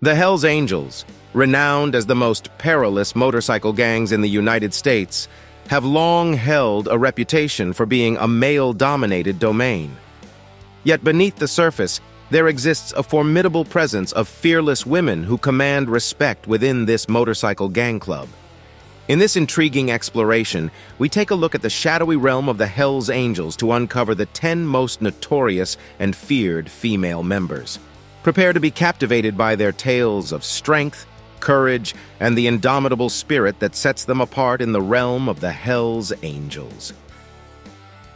The Hells Angels, renowned as the most perilous motorcycle gangs in the United States, have long held a reputation for being a male-dominated domain. Yet beneath the surface, there exists a formidable presence of fearless women who command respect within this motorcycle gang club. In this intriguing exploration, we take a look at the shadowy realm of the Hells Angels to uncover the 10 most notorious and feared female members. Prepare to be captivated by their tales of strength, courage, and the indomitable spirit that sets them apart in the realm of the Hells Angels.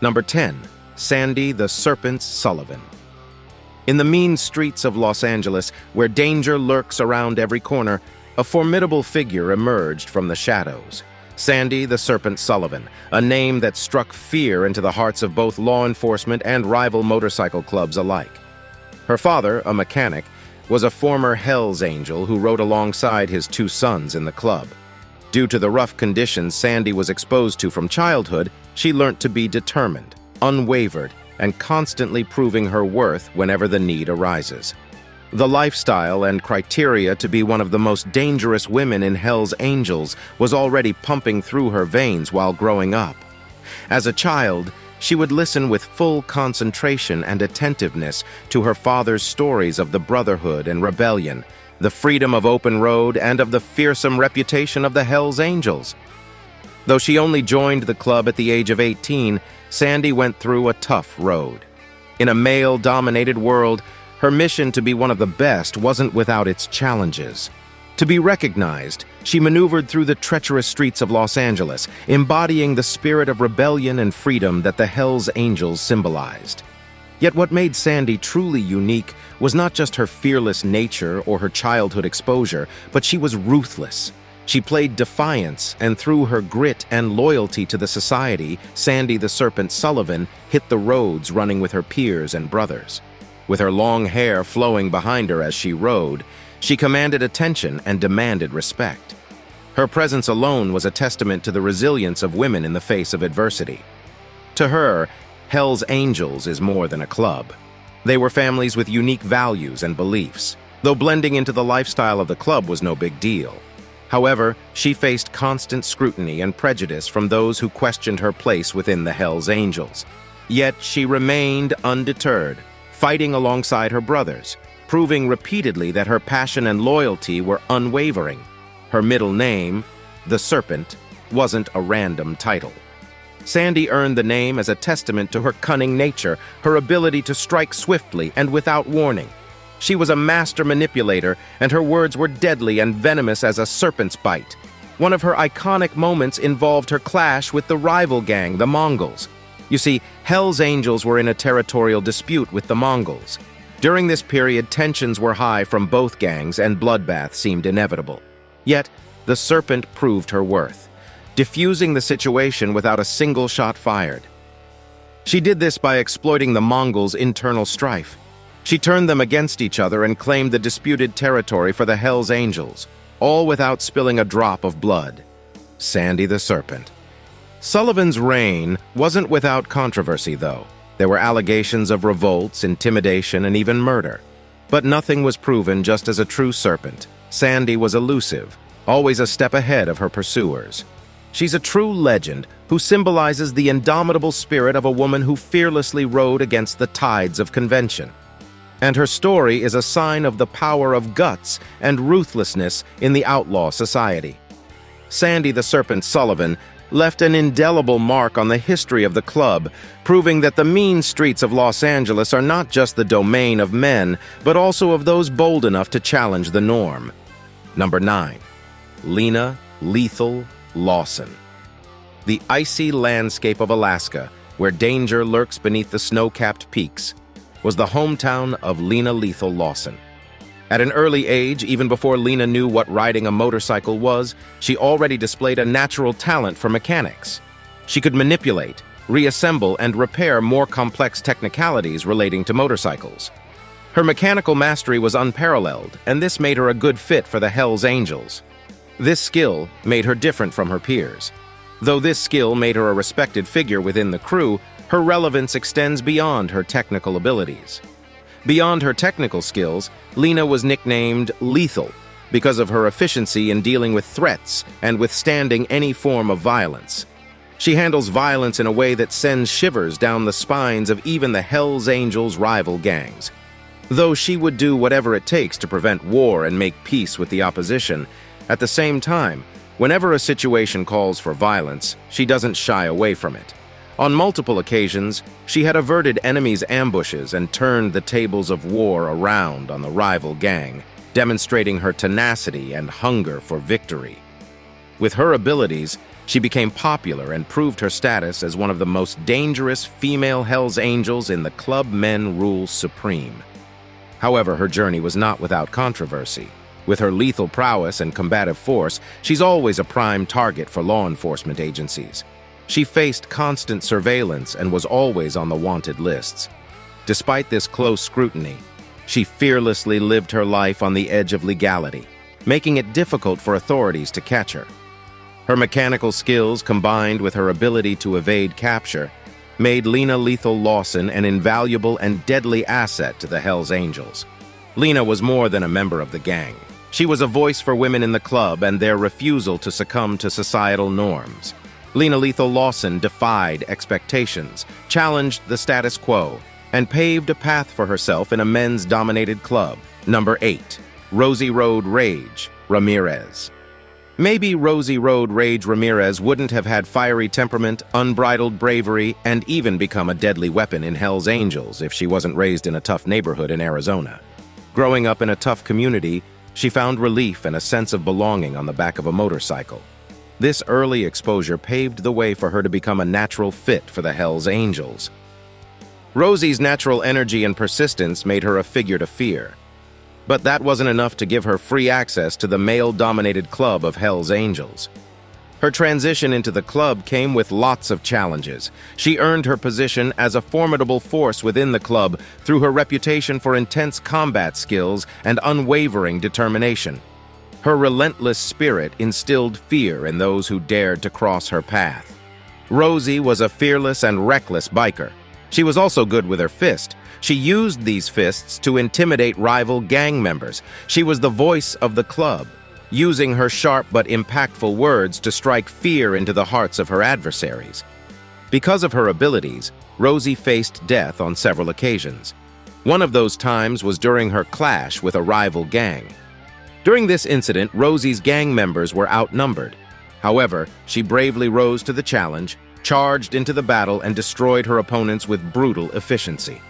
Number 10. Sandy the Serpent Sullivan. In the mean streets of Los Angeles, where danger lurks around every corner, a formidable figure emerged from the shadows. Sandy the Serpent Sullivan, a name that struck fear into the hearts of both law enforcement and rival motorcycle clubs alike. Her father, a mechanic, was a former Hells Angel who rode alongside his 2 sons in the club. Due to the rough conditions Sandy was exposed to from childhood, she learnt to be determined, unwavered, and constantly proving her worth whenever the need arises. The lifestyle and criteria to be one of the most dangerous women in Hells Angels was already pumping through her veins while growing up. As a child, she would listen with full concentration and attentiveness to her father's stories of the brotherhood and rebellion, the freedom of open road, and of the fearsome reputation of the Hells Angels. Though she only joined the club at the age of 18, Sandy went through a tough road. In a male-dominated world, her mission to be one of the best wasn't without its challenges. To be recognized, she maneuvered through the treacherous streets of Los Angeles, embodying the spirit of rebellion and freedom that the Hells Angels symbolized. Yet what made Sandy truly unique was not just her fearless nature or her childhood exposure, but she was ruthless. She played defiance, and through her grit and loyalty to the society, Sandy the Serpent Sullivan hit the roads running with her peers and brothers. With her long hair flowing behind her as she rode, she commanded attention and demanded respect. Her presence alone was a testament to the resilience of women in the face of adversity. To her, Hells Angels is more than a club. They were families with unique values and beliefs, though blending into the lifestyle of the club was no big deal. However, she faced constant scrutiny and prejudice from those who questioned her place within the Hells Angels. Yet she remained undeterred, fighting alongside her brothers, proving repeatedly that her passion and loyalty were unwavering. Her middle name, the Serpent, wasn't a random title. Sandy earned the name as a testament to her cunning nature, her ability to strike swiftly and without warning. She was a master manipulator, and her words were deadly and venomous as a serpent's bite. One of her iconic moments involved her clash with the rival gang, the Mongols. You see, Hells Angels were in a territorial dispute with the Mongols. During this period, tensions were high from both gangs and bloodbath seemed inevitable. Yet, the Serpent proved her worth, diffusing the situation without a single shot fired. She did this by exploiting the Mongols' internal strife. She turned them against each other and claimed the disputed territory for the Hells Angels, all without spilling a drop of blood. Sandy the Serpent. Sullivan's reign wasn't without controversy, though. There were allegations of revolts, intimidation, and even murder. But nothing was proven. Just as a true serpent, Sandy was elusive, always a step ahead of her pursuers. She's a true legend who symbolizes the indomitable spirit of a woman who fearlessly rode against the tides of convention. And her story is a sign of the power of guts and ruthlessness in the outlaw society. Sandy the Serpent Sullivan left an indelible mark on the history of the club, proving that the mean streets of Los Angeles are not just the domain of men, but also of those bold enough to challenge the norm. Number 9. Lenalethal Lawson. The icy landscape of Alaska, where danger lurks beneath the snow-capped peaks, was the hometown of Lenalethal Lawson. At an early age, even before Lena knew what riding a motorcycle was, she already displayed a natural talent for mechanics. She could manipulate, reassemble, and repair more complex technicalities relating to motorcycles. Her mechanical mastery was unparalleled, and this made her a good fit for the Hells Angels. This skill made her different from her peers. Though this skill made her a respected figure within the crew, her relevance extends beyond her technical abilities. Beyond her technical skills, Lena was nicknamed Lethal because of her efficiency in dealing with threats and withstanding any form of violence. She handles violence in a way that sends shivers down the spines of even the Hells Angels' rival gangs. Though she would do whatever it takes to prevent war and make peace with the opposition, at the same time, whenever a situation calls for violence, she doesn't shy away from it. On multiple occasions, she had averted enemies' ambushes and turned the tables of war around on the rival gang, demonstrating her tenacity and hunger for victory. With her abilities, she became popular and proved her status as one of the most dangerous female Hells Angels in the club men rule supreme. However, her journey was not without controversy. With her lethal prowess and combative force, she's always a prime target for law enforcement agencies. She faced constant surveillance and was always on the wanted lists. Despite this close scrutiny, she fearlessly lived her life on the edge of legality, making it difficult for authorities to catch her. Her mechanical skills, combined with her ability to evade capture, made Lenalethal Lawson an invaluable and deadly asset to the Hells Angels. Lena was more than a member of the gang. She was a voice for women in the club and their refusal to succumb to societal norms. Lenalethal Lawson defied expectations, challenged the status quo, and paved a path for herself in a men's-dominated club. Number 8. Rosie Rage Ramirez. Maybe Rosie Rage Ramirez wouldn't have had fiery temperament, unbridled bravery, and even become a deadly weapon in Hells Angels if she wasn't raised in a tough neighborhood in Arizona. Growing up in a tough community, she found relief and a sense of belonging on the back of a motorcycle. This early exposure paved the way for her to become a natural fit for the Hells Angels. Rosie's natural energy and persistence made her a figure to fear. But that wasn't enough to give her free access to the male-dominated club of Hells Angels. Her transition into the club came with lots of challenges. She earned her position as a formidable force within the club through her reputation for intense combat skills and unwavering determination. Her relentless spirit instilled fear in those who dared to cross her path. Rosie was a fearless and reckless biker. She was also good with her fist. She used these fists to intimidate rival gang members. She was the voice of the club, using her sharp but impactful words to strike fear into the hearts of her adversaries. Because of her abilities, Rosie faced death on several occasions. One of those times was during her clash with a rival gang. During this incident, Rosie's gang members were outnumbered. However, she bravely rose to the challenge, charged into the battle, and destroyed her opponents with brutal efficiency.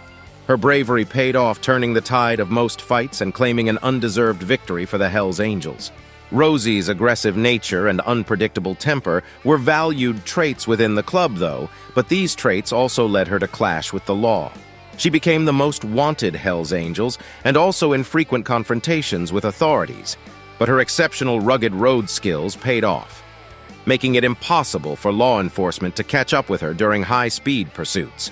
Her bravery paid off, turning the tide of most fights and claiming an undeserved victory for the Hells Angels. Rosie's aggressive nature and unpredictable temper were valued traits within the club, though, but these traits also led her to clash with the law. She became the most wanted Hells Angels and also in frequent confrontations with authorities, but her exceptional rugged road skills paid off, making it impossible for law enforcement to catch up with her during high-speed pursuits.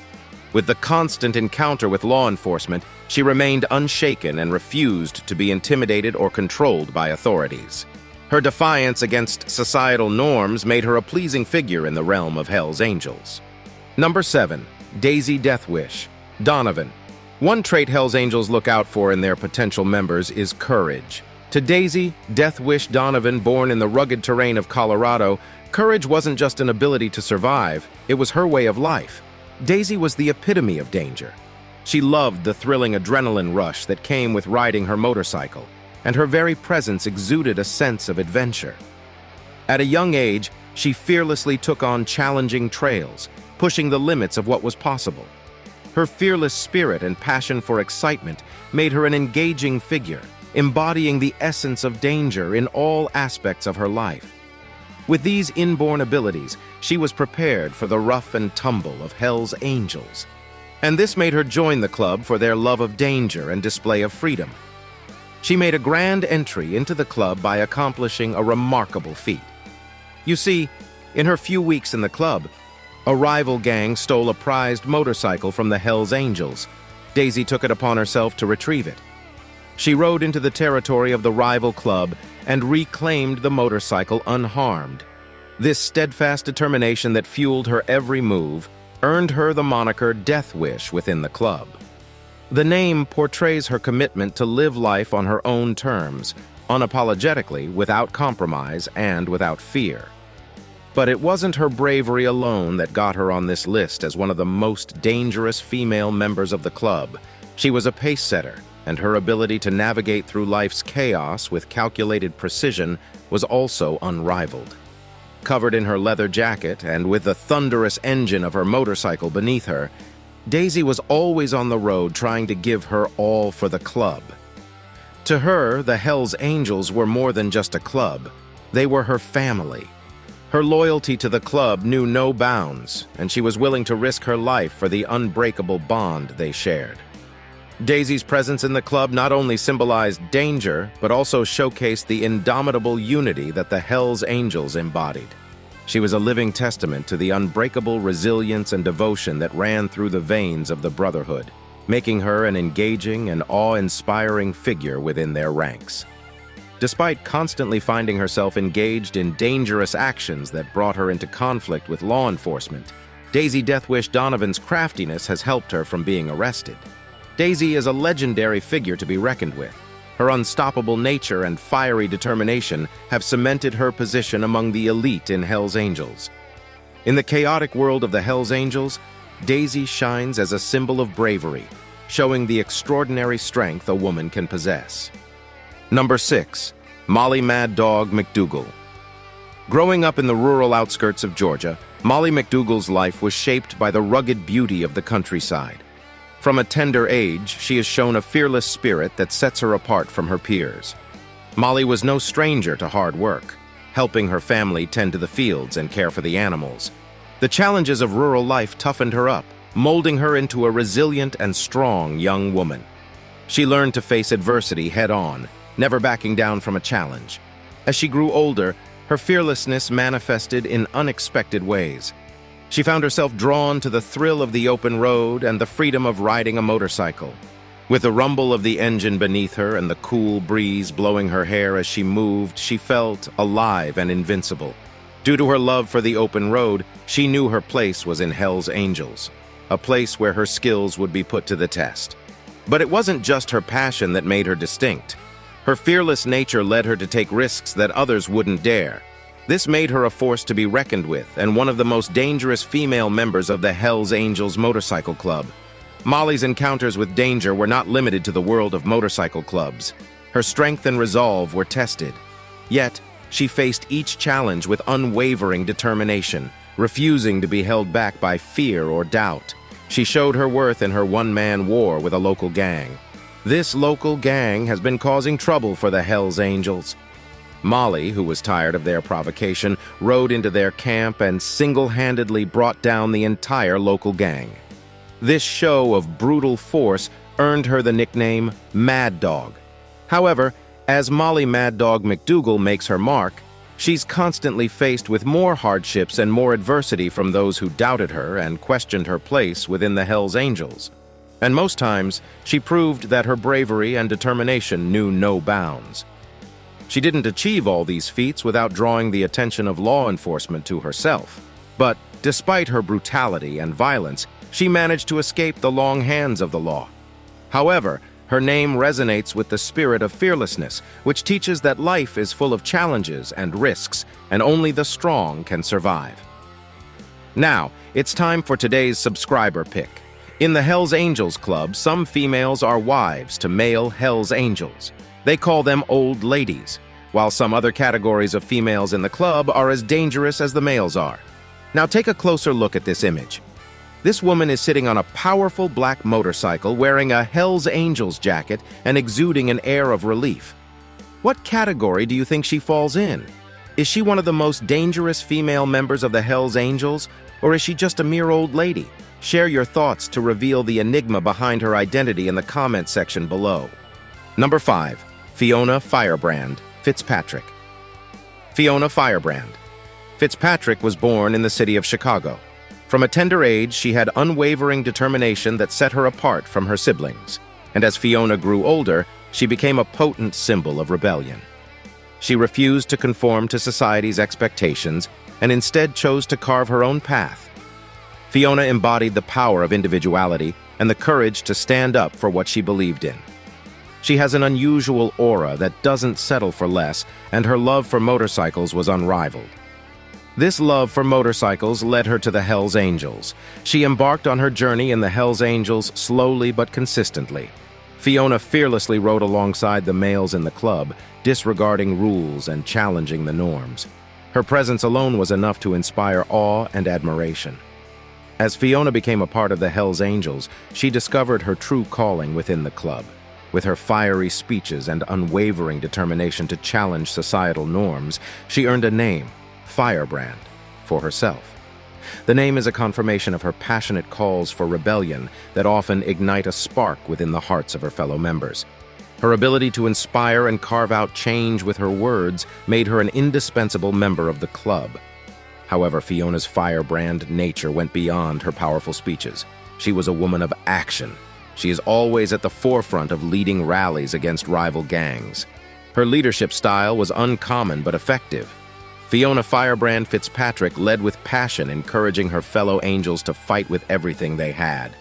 With the constant encounter with law enforcement, she remained unshaken and refused to be intimidated or controlled by authorities. Her defiance against societal norms made her a pleasing figure in the realm of Hells Angels. Number 7. Daisy Deathwish Donovan. One trait Hells Angels look out for in their potential members is courage. To Daisy Deathwish Donovan, born in the rugged terrain of Colorado, courage wasn't just an ability to survive, it was her way of life. Daisy was the epitome of danger. She loved the thrilling adrenaline rush that came with riding her motorcycle, and her very presence exuded a sense of adventure. At a young age, she fearlessly took on challenging trails, pushing the limits of what was possible. Her fearless spirit and passion for excitement made her an engaging figure, embodying the essence of danger in all aspects of her life. With these inborn abilities, she was prepared for the rough and tumble of Hells Angels. And this made her join the club for their love of danger and display of freedom. She made a grand entry into the club by accomplishing a remarkable feat. You see, in her few weeks in the club, a rival gang stole a prized motorcycle from the Hells Angels. Daisy took it upon herself to retrieve it. She rode into the territory of the rival club and reclaimed the motorcycle unharmed. This steadfast determination that fueled her every move earned her the moniker Deathwish within the club. The name portrays her commitment to live life on her own terms, unapologetically, without compromise, and without fear. But it wasn't her bravery alone that got her on this list as one of the most dangerous female members of the club. She was a pace-setter, and her ability to navigate through life's chaos with calculated precision was also unrivaled. Covered in her leather jacket and with the thunderous engine of her motorcycle beneath her, Daisy was always on the road trying to give her all for the club. To her, the Hells Angels were more than just a club. They were her family. Her loyalty to the club knew no bounds, and she was willing to risk her life for the unbreakable bond they shared. Daisy's presence in the club not only symbolized danger, but also showcased the indomitable unity that the Hells Angels embodied. She was a living testament to the unbreakable resilience and devotion that ran through the veins of the Brotherhood, making her an engaging and awe-inspiring figure within their ranks. Despite constantly finding herself engaged in dangerous actions that brought her into conflict with law enforcement, Daisy Deathwish Donovan's craftiness has helped her from being arrested. Daisy is a legendary figure to be reckoned with. Her unstoppable nature and fiery determination have cemented her position among the elite in Hells Angels. In the chaotic world of the Hells Angels, Daisy shines as a symbol of bravery, showing the extraordinary strength a woman can possess. Number 6. Molly Mad Dog McDougall. Growing up in the rural outskirts of Georgia, Molly McDougall's life was shaped by the rugged beauty of the countryside. From a tender age, she has shown a fearless spirit that sets her apart from her peers. Molly was no stranger to hard work, helping her family tend to the fields and care for the animals. The challenges of rural life toughened her up, molding her into a resilient and strong young woman. She learned to face adversity head-on, never backing down from a challenge. As she grew older, her fearlessness manifested in unexpected ways. She found herself drawn to the thrill of the open road and the freedom of riding a motorcycle. With the rumble of the engine beneath her and the cool breeze blowing her hair as she moved, she felt alive and invincible. Due to her love for the open road, she knew her place was in Hells Angels, a place where her skills would be put to the test. But it wasn't just her passion that made her distinct. Her fearless nature led her to take risks that others wouldn't dare. This made her a force to be reckoned with and one of the most dangerous female members of the Hells Angels Motorcycle Club. Molly's encounters with danger were not limited to the world of motorcycle clubs. Her strength and resolve were tested. Yet, she faced each challenge with unwavering determination, refusing to be held back by fear or doubt. She showed her worth in her one-man war with a local gang. This local gang has been causing trouble for the Hells Angels. Molly, who was tired of their provocation, rode into their camp and single-handedly brought down the entire local gang. This show of brutal force earned her the nickname Mad Dog. However, as Molly Mad Dog McDougall makes her mark, she's constantly faced with more hardships and more adversity from those who doubted her and questioned her place within the Hells Angels. And most times, she proved that her bravery and determination knew no bounds. She didn't achieve all these feats without drawing the attention of law enforcement to herself. But despite her brutality and violence, she managed to escape the long hands of the law. However, her name resonates with the spirit of fearlessness, which teaches that life is full of challenges and risks, and only the strong can survive. Now, it's time for today's subscriber pick. In the Hells Angels Club, some females are wives to male Hells Angels. They call them old ladies, while some other categories of females in the club are as dangerous as the males are. Now take a closer look at this image. This woman is sitting on a powerful black motorcycle wearing a Hells Angels jacket and exuding an air of relief. What category do you think she falls in? Is she one of the most dangerous female members of the Hells Angels, or is she just a mere old lady? Share your thoughts to reveal the enigma behind her identity in the comment section below. Number 5. Fiona Firebrand Fitzpatrick. Fiona Firebrand Fitzpatrick was born in the city of Chicago. From a tender age, she had unwavering determination that set her apart from her siblings, and as Fiona grew older, she became a potent symbol of rebellion. She refused to conform to society's expectations and instead chose to carve her own path. Fiona embodied the power of individuality, and the courage to stand up for what she believed in. She has an unusual aura that doesn't settle for less, and her love for motorcycles was unrivaled. This love for motorcycles led her to the Hells Angels. She embarked on her journey in the Hells Angels slowly but consistently. Fiona fearlessly rode alongside the males in the club, disregarding rules and challenging the norms. Her presence alone was enough to inspire awe and admiration. As Fiona became a part of the Hells Angels, she discovered her true calling within the club. With her fiery speeches and unwavering determination to challenge societal norms, she earned a name, Firebrand, for herself. The name is a confirmation of her passionate calls for rebellion that often ignite a spark within the hearts of her fellow members. Her ability to inspire and carve out change with her words made her an indispensable member of the club. However, Fiona's firebrand nature went beyond her powerful speeches. She was a woman of action. She is always at the forefront of leading rallies against rival gangs. Her leadership style was uncommon but effective. Fiona Firebrand Fitzpatrick led with passion, encouraging her fellow angels to fight with everything they had.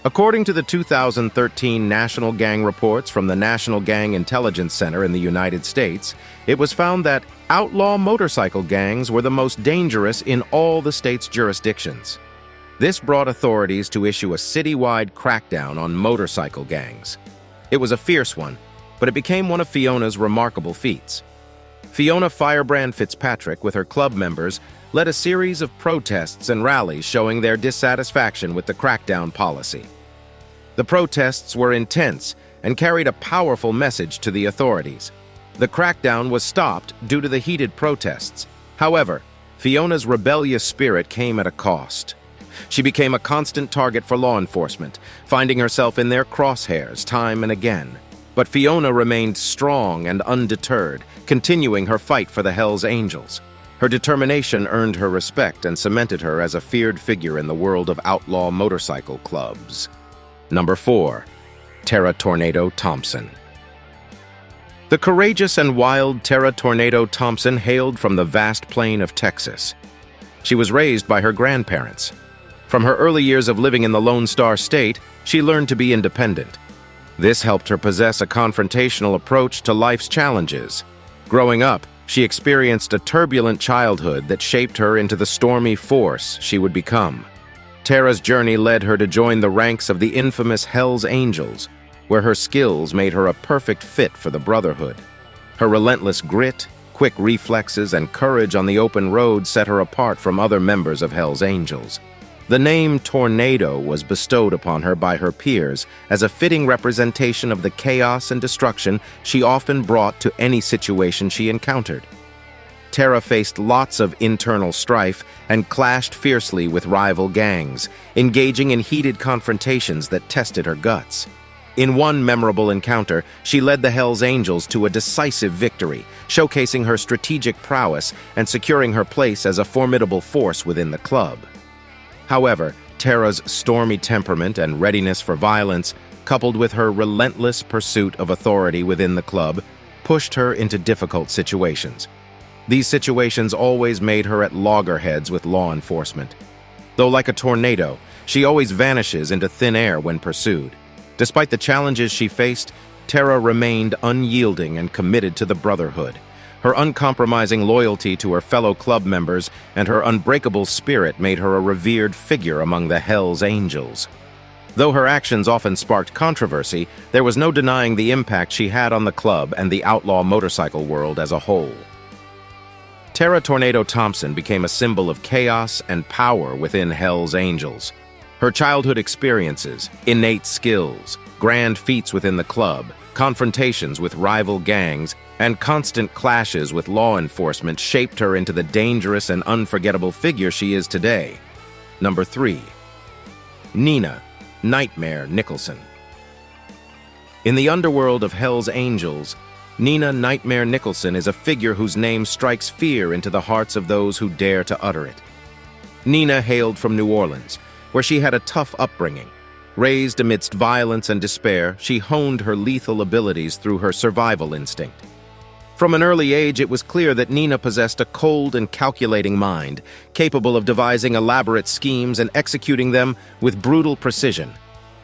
According to the 2013 National Gang Reports from the National Gang Intelligence Center in the United States, it was found that outlaw motorcycle gangs were the most dangerous in all the state's jurisdictions. This brought authorities to issue a citywide crackdown on motorcycle gangs. It was a fierce one, but it became one of Fiona's remarkable feats. Fiona Firebrand Fitzpatrick, with her club members, led a series of protests and rallies showing their dissatisfaction with the crackdown policy. The protests were intense and carried a powerful message to the authorities. The crackdown was stopped due to the heated protests. However, Fiona's rebellious spirit came at a cost. She became a constant target for law enforcement, finding herself in their crosshairs time and again. But Fiona remained strong and undeterred, continuing her fight for the Hells Angels. Her determination earned her respect and cemented her as a feared figure in the world of outlaw motorcycle clubs. Number 4. Terra Tornado Thompson. The courageous and wild Terra Tornado Thompson hailed from the vast plain of Texas. She was raised by her grandparents. From her early years of living in the Lone Star State, she learned to be independent. This helped her possess a confrontational approach to life's challenges. Growing up, she experienced a turbulent childhood that shaped her into the stormy force she would become. Terra's journey led her to join the ranks of the infamous Hells Angels, where her skills made her a perfect fit for the Brotherhood. Her relentless grit, quick reflexes, and courage on the open road set her apart from other members of Hells Angels. The name Tornado was bestowed upon her by her peers as a fitting representation of the chaos and destruction she often brought to any situation she encountered. Terra faced lots of internal strife and clashed fiercely with rival gangs, engaging in heated confrontations that tested her guts. In one memorable encounter, she led the Hells Angels to a decisive victory, showcasing her strategic prowess and securing her place as a formidable force within the club. However, Terra's stormy temperament and readiness for violence, coupled with her relentless pursuit of authority within the club, pushed her into difficult situations. These situations always made her at loggerheads with law enforcement. Though like a tornado, she always vanishes into thin air when pursued. Despite the challenges she faced, Terra remained unyielding and committed to the Brotherhood. Her uncompromising loyalty to her fellow club members and her unbreakable spirit made her a revered figure among the Hells Angels. Though her actions often sparked controversy, there was no denying the impact she had on the club and the outlaw motorcycle world as a whole. Terra Tornado Thompson became a symbol of chaos and power within Hells Angels. Her childhood experiences, innate skills, grand feats within the club, confrontations with rival gangs, and constant clashes with law enforcement shaped her into the dangerous and unforgettable figure she is today. Number 3. Nina, Nightmare Nicholson. In the underworld of Hells Angels, Nina Nightmare Nicholson is a figure whose name strikes fear into the hearts of those who dare to utter it. Nina hailed from New Orleans, where she had a tough upbringing. Raised amidst violence and despair, she honed her lethal abilities through her survival instinct. From an early age, it was clear that Nina possessed a cold and calculating mind, capable of devising elaborate schemes and executing them with brutal precision.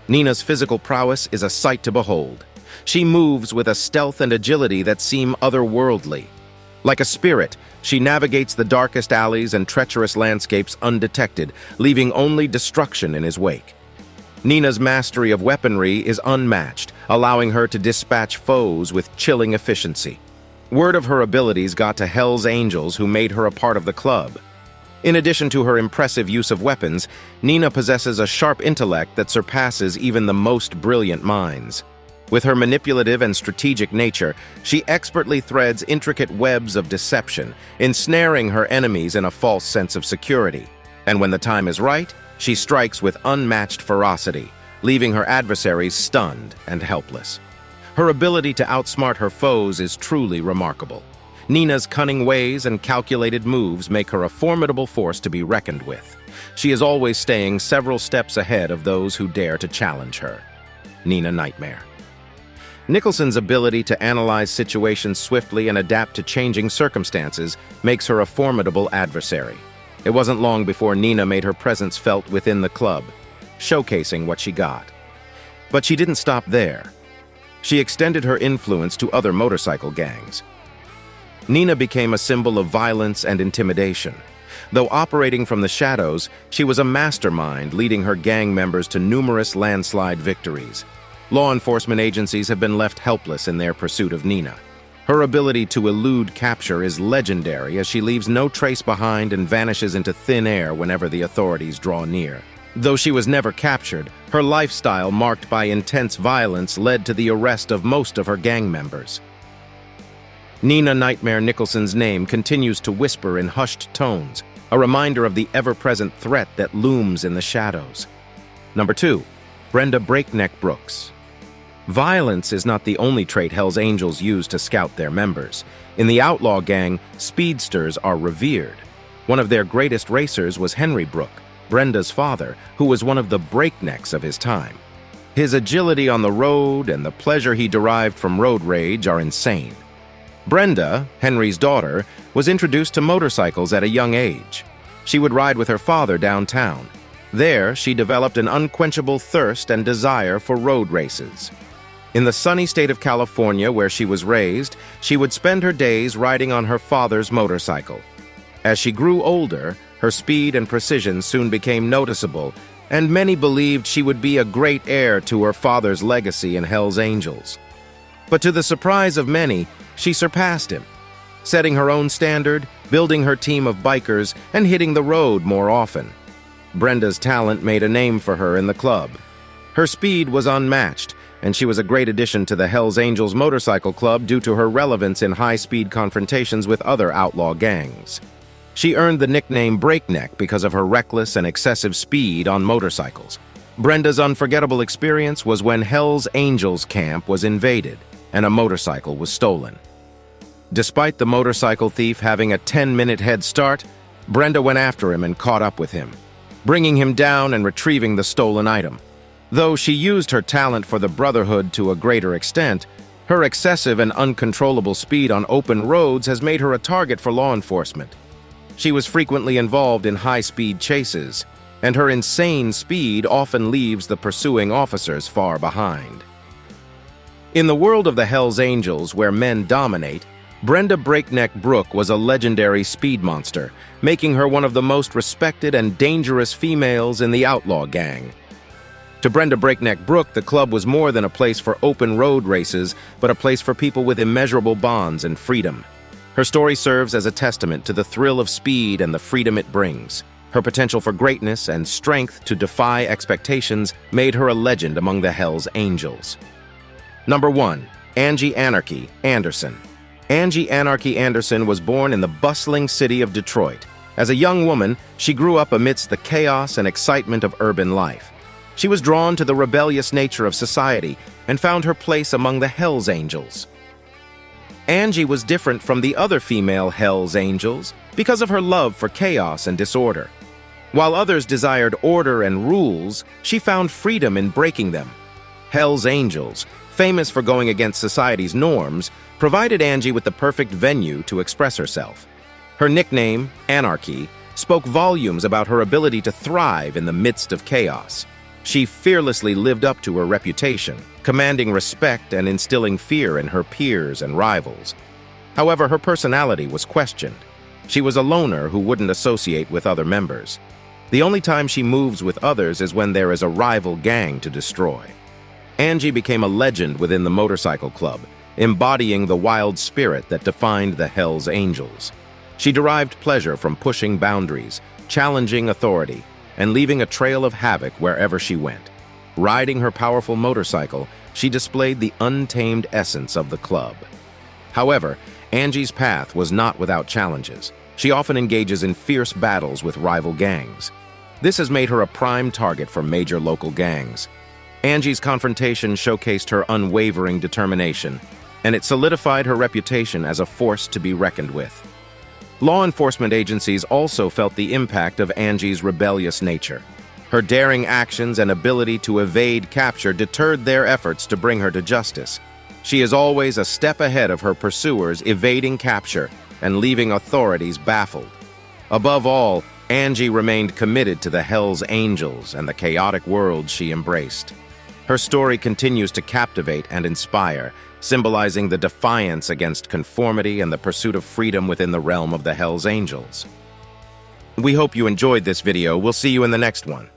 Nina's physical prowess is a sight to behold. She moves with a stealth and agility that seem otherworldly. Like a spirit, she navigates the darkest alleys and treacherous landscapes undetected, leaving only destruction in his wake. Nina's mastery of weaponry is unmatched, allowing her to dispatch foes with chilling efficiency. Word of her abilities got to Hell's Angels, who made her a part of the club. In addition to her impressive use of weapons, Nina possesses a sharp intellect that surpasses even the most brilliant minds. With her manipulative and strategic nature, she expertly threads intricate webs of deception, ensnaring her enemies in a false sense of security. And when the time is right, she strikes with unmatched ferocity, leaving her adversaries stunned and helpless. Her ability to outsmart her foes is truly remarkable. Nina's cunning ways and calculated moves make her a formidable force to be reckoned with. She is always staying several steps ahead of those who dare to challenge her. Nina Nightmare. Nicholson's ability to analyze situations swiftly and adapt to changing circumstances makes her a formidable adversary. It wasn't long before Nina made her presence felt within the club, showcasing what she got. But she didn't stop there. She extended her influence to other motorcycle gangs. Nina became a symbol of violence and intimidation. Though operating from the shadows, she was a mastermind, leading her gang members to numerous landslide victories. Law enforcement agencies have been left helpless in their pursuit of Nina. Her ability to elude capture is legendary, as she leaves no trace behind and vanishes into thin air whenever the authorities draw near. Though she was never captured, her lifestyle, marked by intense violence, led to the arrest of most of her gang members. Nina Nightmare Nicholson's name continues to whisper in hushed tones, a reminder of the ever-present threat that looms in the shadows. Number 2. Brenda Breakneck Brooks. Violence is not the only trait Hell's Angels use to scout their members. In the outlaw gang, speedsters are revered. One of their greatest racers was Henry Brooke, Brenda's father, who was one of the breaknecks of his time. His agility on the road and the pleasure he derived from road rage are insane. Brenda, Henry's daughter, was introduced to motorcycles at a young age. She would ride with her father downtown. There, she developed an unquenchable thirst and desire for road races. In the sunny state of California where she was raised, she would spend her days riding on her father's motorcycle. As she grew older, her speed and precision soon became noticeable, and many believed she would be a great heir to her father's legacy in Hell's Angels. But to the surprise of many, she surpassed him, setting her own standard, building her team of bikers, and hitting the road more often. Brenda's talent made a name for her in the club. Her speed was unmatched, and she was a great addition to the Hell's Angels Motorcycle Club due to her relevance in high-speed confrontations with other outlaw gangs. She earned the nickname Breakneck because of her reckless and excessive speed on motorcycles. Brenda's unforgettable experience was when Hell's Angels camp was invaded and a motorcycle was stolen. Despite the motorcycle thief having a 10-minute head start, Brenda went after him and caught up with him, bringing him down and retrieving the stolen item. Though she used her talent for the Brotherhood to a greater extent, her excessive and uncontrollable speed on open roads has made her a target for law enforcement. She was frequently involved in high-speed chases, and her insane speed often leaves the pursuing officers far behind. In the world of the Hell's Angels, where men dominate, Brenda Breakneck Brooke was a legendary speed monster, making her one of the most respected and dangerous females in the outlaw gang. To Brenda Breakneck Brooke, the club was more than a place for open road races, but a place for people with immeasurable bonds and freedom. Her story serves as a testament to the thrill of speed and the freedom it brings. Her potential for greatness and strength to defy expectations made her a legend among the Hell's Angels. Number 1. Angie Anarchy Anderson. Angie Anarchy Anderson was born in the bustling city of Detroit. As a young woman, she grew up amidst the chaos and excitement of urban life. She was drawn to the rebellious nature of society and found her place among the Hell's Angels. Angie was different from the other female Hell's Angels because of her love for chaos and disorder. While others desired order and rules, she found freedom in breaking them. Hell's Angels, famous for going against society's norms, provided Angie with the perfect venue to express herself. Her nickname, Anarchy, spoke volumes about her ability to thrive in the midst of chaos. She fearlessly lived up to her reputation, commanding respect and instilling fear in her peers and rivals. However, her personality was questioned. She was a loner who wouldn't associate with other members. The only time she moves with others is when there is a rival gang to destroy. Angie became a legend within the motorcycle club, embodying the wild spirit that defined the Hells Angels. She derived pleasure from pushing boundaries, challenging authority, and leaving a trail of havoc wherever she went. Riding her powerful motorcycle, she displayed the untamed essence of the club. However, Angie's path was not without challenges. She often engages in fierce battles with rival gangs. This has made her a prime target for major local gangs. Angie's confrontation showcased her unwavering determination, and it solidified her reputation as a force to be reckoned with. Law enforcement agencies also felt the impact of Angie's rebellious nature. Her daring actions and ability to evade capture deterred their efforts to bring her to justice. She is always a step ahead of her pursuers, evading capture and leaving authorities baffled. Above all, Angie remained committed to the Hells Angels and the chaotic world she embraced. Her story continues to captivate and inspire, symbolizing the defiance against conformity and the pursuit of freedom within the realm of the Hells Angels. We hope you enjoyed this video. We'll see you in the next one.